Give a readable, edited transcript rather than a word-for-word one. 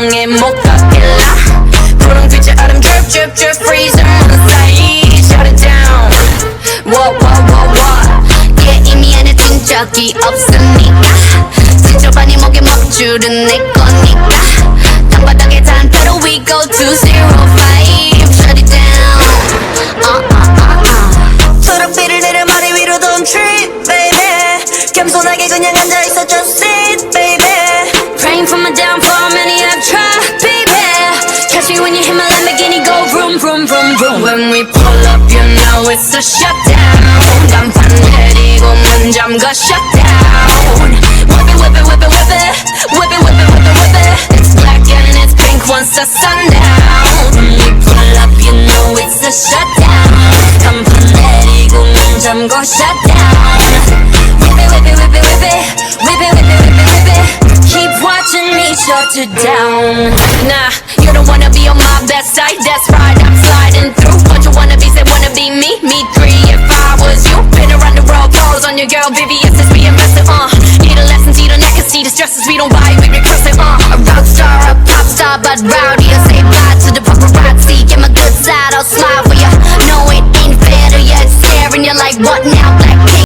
방에 못 갔길라 푸른 빛의 얼음 drip drip drip freezing on the side shut it down what yeah 이미 안에 뛴 적이 없으니까 지저분이 목에 먹줄은 내 거니까 땅바닥에 단패로 we go to 05 shut it down 초록빛을 내려 머리 위로 don't trip baby 겸손하게 그냥 앉아있어 just sit baby praying for my downfall many have tried baby catch me when you hit my Lamborghini go vroom vroom vroom vroom when we pull up you know it's a shutdown 간판 내리고 문 잠가 shutdown whip it whip it whip it whip it whip it whip it whip it whip it it's black and it's pink once the sun down when we pull up you know it's a shutdown 간판 내리고 문 잠가 shutdown whip it whip it whip it whip it whip it whip it whip it whip it keep watching me shut it down nah you don't wanna be on my best side that's right I'm sliding through but you wanna be say wanna be me me three if I was you been around the world pose on your girl VVS is being messy need a lesson see the neck and see the stresses we don't buy we regress it a rock star a pop star but rowdy I say bye to the paparazzi get my good side I'll smile for ya no it ain't fair to ya it's staring you like what now